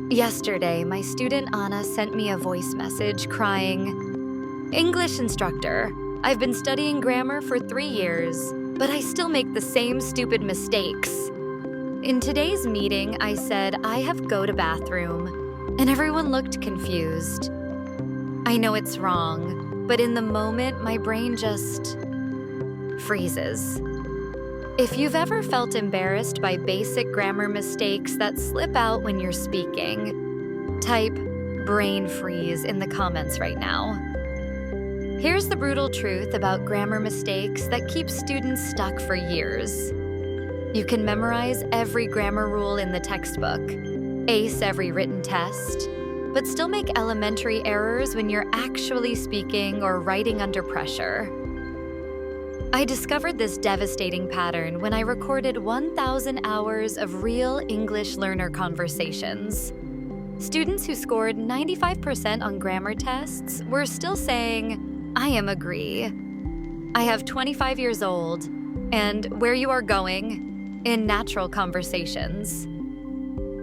Yesterday, my student Anna sent me a voice message crying, "English instructor, I've been studying grammar for 3 years, but I still make the same stupid mistakes." In today's meeting, I said I have go to bathroom, and everyone looked confused. I know it's wrong, but in the moment, my brain just freezes. If you've ever felt embarrassed by basic grammar mistakes that slip out when you're speaking, type brain freeze in the comments right now. Here's the brutal truth about grammar mistakes that keep students stuck for years. You can memorize every grammar rule in the textbook, ace every written test, but still make elementary errors when you're actually speaking or writing under pressure. I discovered this devastating pattern when I recorded 1,000 hours of real English learner conversations. Students who scored 95% on grammar tests were still saying, "I am agree. I have 25 years old," and "where you are going," in natural conversations.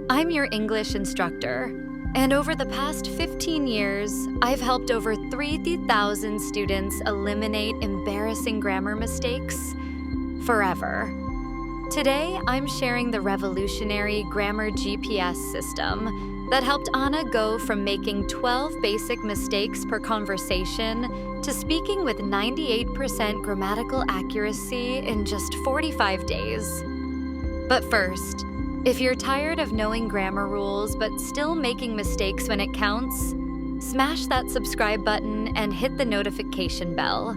I'm your English instructor, and over the past 15 years, I've helped over 3,000 students eliminate embarrassing grammar mistakes forever. Today, I'm sharing the revolutionary Grammar GPS system that helped Anna go from making 12 basic mistakes per conversation to speaking with 98% grammatical accuracy in just 45 days. But first, if you're tired of knowing grammar rules but still making mistakes when it counts, smash that subscribe button and hit the notification bell.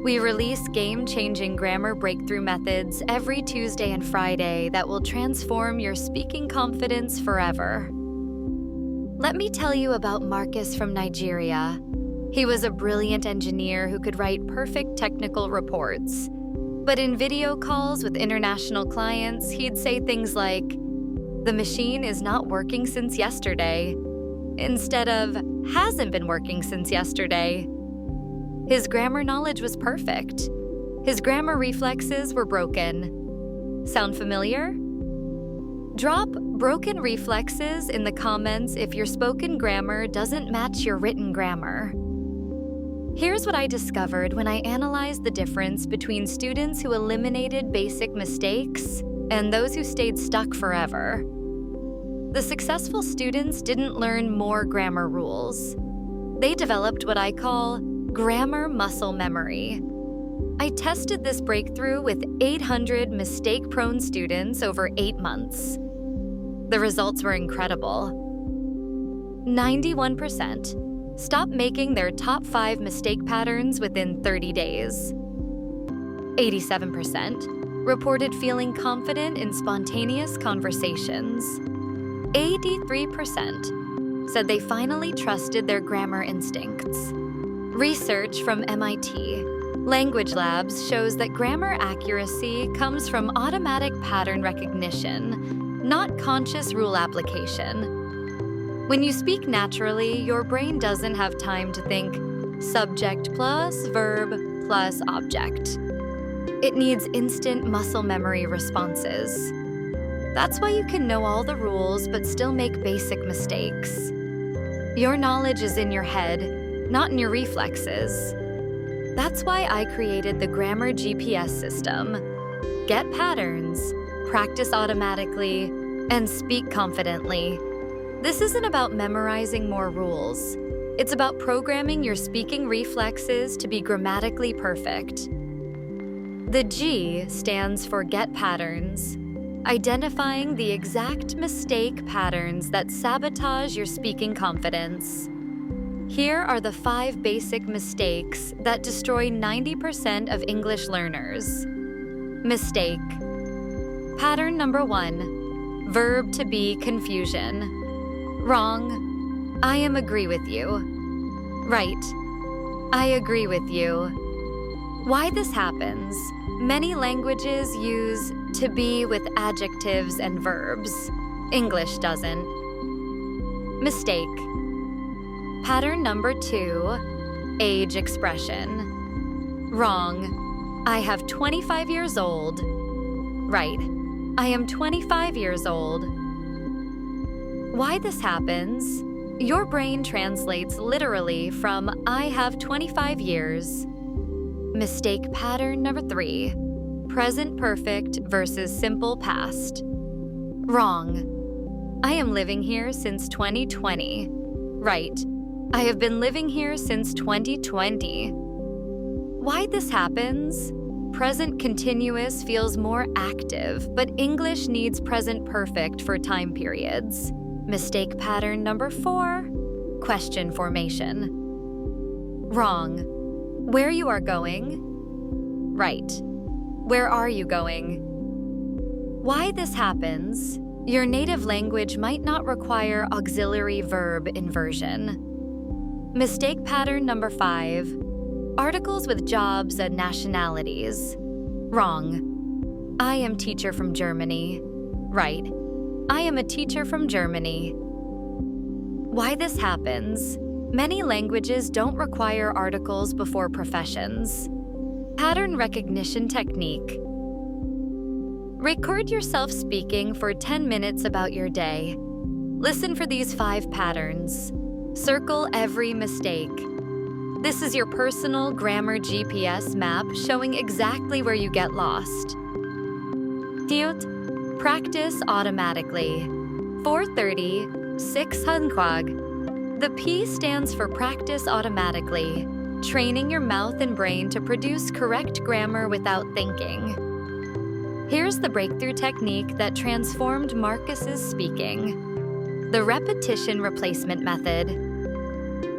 We release game-changing grammar breakthrough methods every Tuesday and Friday that will transform your speaking confidence forever. Let me tell you about Marcus from Nigeria. He was a brilliant engineer who could write perfect technical reports. But in video calls with international clients, he'd say things like, "The machine is not working since yesterday," instead of "hasn't been working since yesterday." His grammar knowledge was perfect. His grammar reflexes were broken. Sound familiar? Drop "broken reflexes" in the comments if your spoken grammar doesn't match your written grammar. Here's what I discovered when I analyzed the difference between students who eliminated basic mistakes and those who stayed stuck forever. The successful students didn't learn more grammar rules. They developed what I call grammar muscle memory. I tested this breakthrough with 800 mistake-prone students over 8 months. The results were incredible. 91% stopped making their top 5 mistake patterns within 30 days. 87% reported feeling confident in spontaneous conversations. 83% said they finally trusted their grammar instincts. Research from MIT Language Labs shows that grammar accuracy comes from automatic pattern recognition, not conscious rule application. When you speak naturally, your brain doesn't have time to think subject plus verb plus object. It needs instant muscle memory responses. That's why you can know all the rules but still make basic mistakes. Your knowledge is in your head, not in your reflexes. That's why I created the Grammar GPS system. Get patterns, practice automatically, and speak confidently. This isn't about memorizing more rules. It's about programming your speaking reflexes to be grammatically perfect. The G stands for Get Patterns, identifying the exact mistake patterns that sabotage your speaking confidence. Here are the 5 basic mistakes that destroy 90% of English learners. Mistake. Pattern number 1, verb to be confusion. Wrong. I am agree with you. Right. I agree with you. Why this happens? Many languages use to be with adjectives and verbs. English doesn't. Mistake. Pattern number 2, age expression. Wrong. I have 25 years old. Right. I am 25 years old. Why this happens? Your brain translates literally from I have 25 years. Mistake pattern number 3. Present perfect versus simple past. Wrong. I am living here since 2020. Right. I have been living here since 2020. Why this happens? Present continuous feels more active, but English needs present perfect for time periods. Mistake pattern number 4. Question formation. Wrong. Where you are going? Right. Where are you going? Why this happens? Your native language might not require auxiliary verb inversion. Mistake pattern number 5. Articles with jobs and nationalities. Wrong. I am teacher from Germany. Right. I am a teacher from Germany. Why this happens? Many languages don't require articles before professions. Pattern recognition technique. Record yourself speaking for 10 minutes about your day. Listen for these 5 patterns. Circle every mistake. This is your personal grammar GPS map showing exactly where you get lost. Tiut. Practice automatically. 4:30, 6 hanquag. The P stands for practice automatically, training your mouth and brain to produce correct grammar without thinking. Here's the breakthrough technique that transformed Marcus's speaking. The repetition replacement method.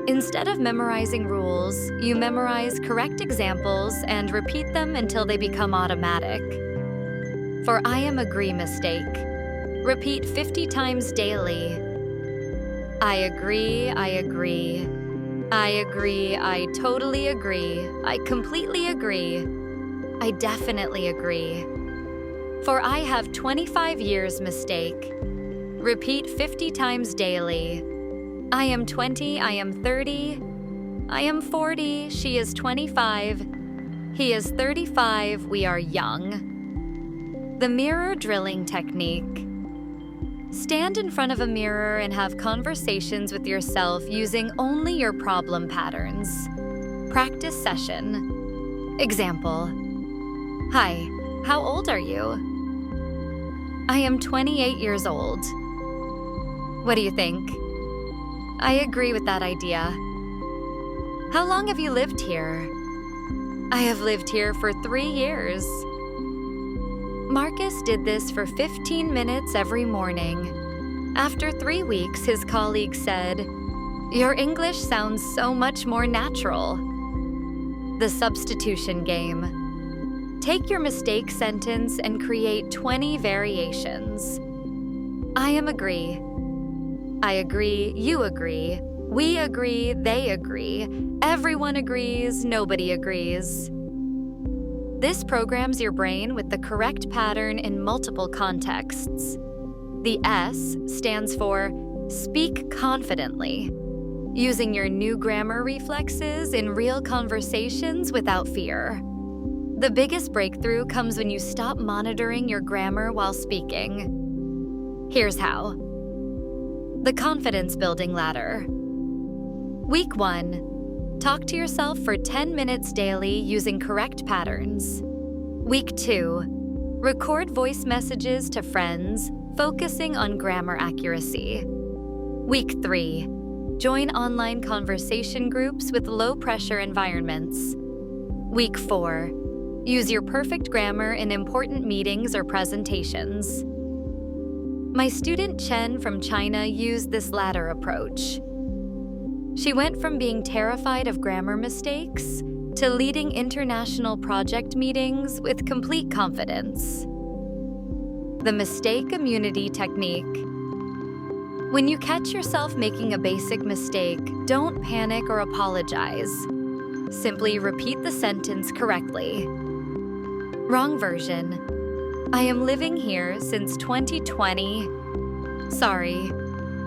Instead of memorizing rules, you memorize correct examples and repeat them until they become automatic. For I am agree mistake. Repeat 50 times daily. I agree, I agree. I agree, I totally agree. I completely agree. I definitely agree. For I have 25 years mistake. Repeat 50 times daily. I am 20, I am 30. I am 40, she is 25. He is 35, we are young. The mirror drilling technique. Stand in front of a mirror and have conversations with yourself using only your problem patterns. Practice session. Example. Hi, how old are you? I am 28 years old. What do you think? I agree with that idea. How long have you lived here? I have lived here for 3 years. Marcus did this for 15 minutes every morning. After 3 weeks, his colleague said, "Your English sounds so much more natural." The substitution game. Take your mistake sentence and create 20 variations. I am agree. I agree, you agree. We agree, they agree. Everyone agrees, nobody agrees. This programs your brain with the correct pattern in multiple contexts. The S stands for speak confidently, using your new grammar reflexes in real conversations without fear. The biggest breakthrough comes when you stop monitoring your grammar while speaking. Here's how. The confidence building ladder. Week 1. Talk to yourself for 10 minutes daily using correct patterns. Week 2. Record voice messages to friends, focusing on grammar accuracy. Week 3. Join online conversation groups with low-pressure environments. Week 4. Use your perfect grammar in important meetings or presentations. My student Chen from China used this ladder approach. She went from being terrified of grammar mistakes to leading international project meetings with complete confidence. The mistake immunity technique. When you catch yourself making a basic mistake, don't panic or apologize. Simply repeat the sentence correctly. Wrong version. I am living here since 2020. Sorry.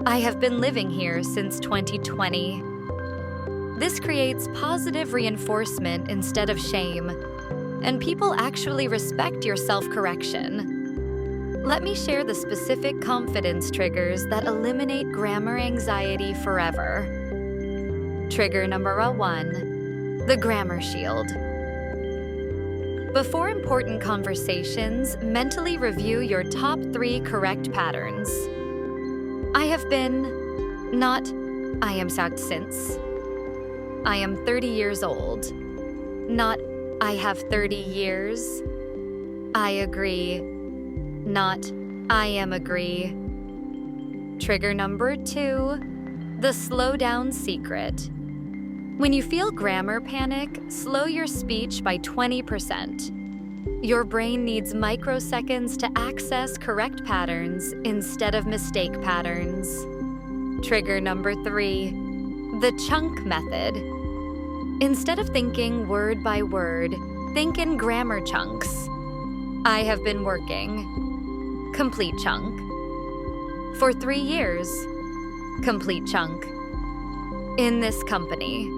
I have been living here since 2020. This creates positive reinforcement instead of shame, and people actually respect your self-correction. Let me share the specific confidence triggers that eliminate grammar anxiety forever. Trigger number 1, the grammar shield. Before important conversations, mentally review your top 3 correct patterns. I have been, not, I am sagt since. I am 30 years old, not, I have 30 years. I agree, not, I am agree. Trigger number 2, the slow down secret. When you feel grammar panic, slow your speech by 20%. Your brain needs microseconds to access correct patterns instead of mistake patterns. Trigger number 3, the chunk method. Instead of thinking word by word, think in grammar chunks. I have been working. Complete chunk. For 3 years. Complete chunk. In this company.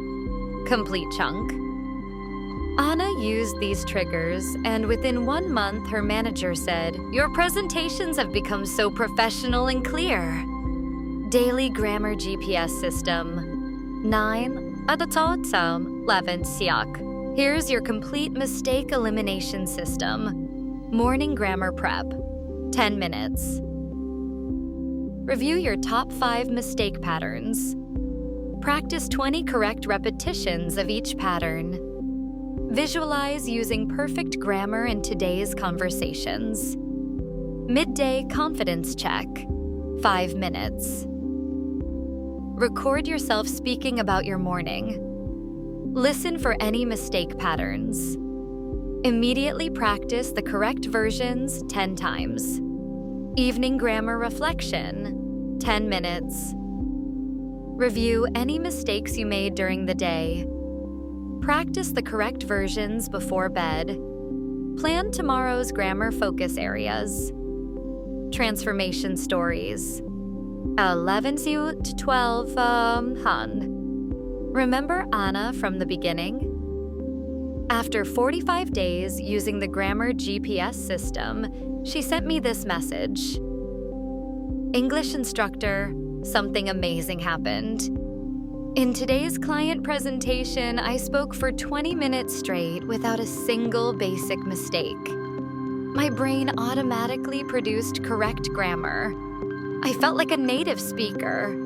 Complete chunk. Anna used these triggers, and within 1 month, her manager said, "Your presentations have become so professional and clear." Daily Grammar GPS System. 9. Adatom 11 Siak. Here's your complete mistake elimination system. Morning grammar prep. 10 minutes. Review your top 5 mistake patterns. Practice 20 correct repetitions of each pattern. Visualize using perfect grammar in today's conversations. Midday confidence check. 5 minutes. Record yourself speaking about your morning. Listen for any mistake patterns. Immediately practice the correct versions 10 times. Evening grammar reflection. 10 minutes. Review any mistakes you made during the day. Practice the correct versions before bed. Plan tomorrow's grammar focus areas. Transformation stories. 11 to 12 Han. Remember Anna from the beginning? After 45 days using the Grammar GPS system, she sent me this message. English instructor, something amazing happened. In today's client presentation, I spoke for 20 minutes straight without a single basic mistake. My brain automatically produced correct grammar. I felt like a native speaker.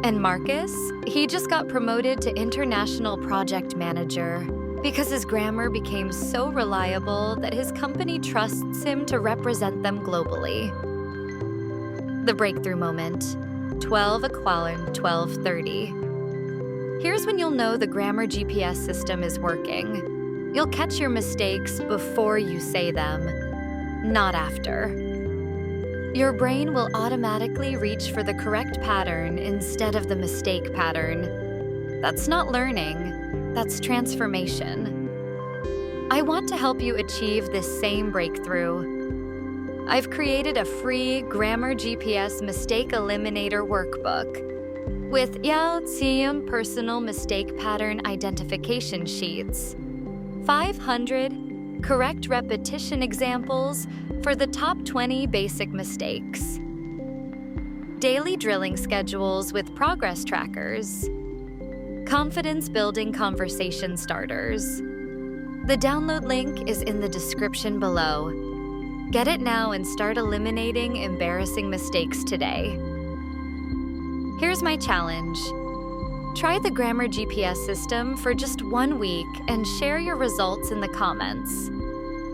And Marcus, he just got promoted to International Project Manager because his grammar became so reliable that his company trusts him to represent them globally. The breakthrough moment, 12:12:30. Here's when you'll know the Grammar GPS system is working. You'll catch your mistakes before you say them, not after. Your brain will automatically reach for the correct pattern instead of the mistake pattern. That's not learning, that's transformation. I want to help you achieve this same breakthrough. I've created a free Grammar GPS Mistake Eliminator workbook with Yao Tsium personal mistake pattern identification sheets, 500 correct repetition examples for the top 20 basic mistakes, daily drilling schedules with progress trackers, confidence-building conversation starters. The download link is in the description below. Get it now and start eliminating embarrassing mistakes today. Here's my challenge. Try the Grammar GPS system for just 1 week and share your results in the comments.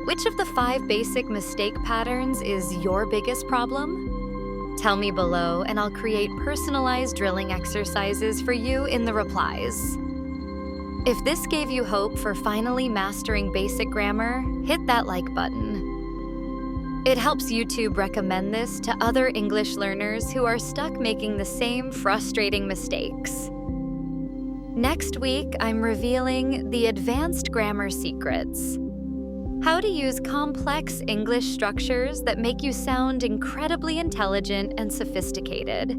Which of the 5 basic mistake patterns is your biggest problem? Tell me below and I'll create personalized drilling exercises for you in the replies. If this gave you hope for finally mastering basic grammar, hit that like button. It helps YouTube recommend this to other English learners who are stuck making the same frustrating mistakes. Next week, I'm revealing the advanced grammar secrets. How to use complex English structures that make you sound incredibly intelligent and sophisticated.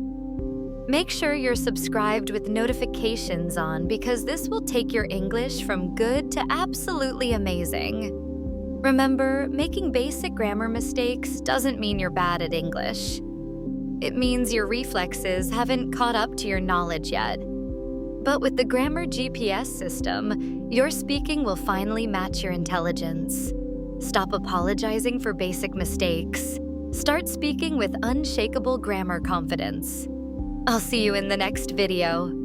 Make sure you're subscribed with notifications on because this will take your English from good to absolutely amazing. Remember, making basic grammar mistakes doesn't mean you're bad at English. It means your reflexes haven't caught up to your knowledge yet. But with the Grammar GPS system, your speaking will finally match your intelligence. Stop apologizing for basic mistakes. Start speaking with unshakable grammar confidence. I'll see you in the next video.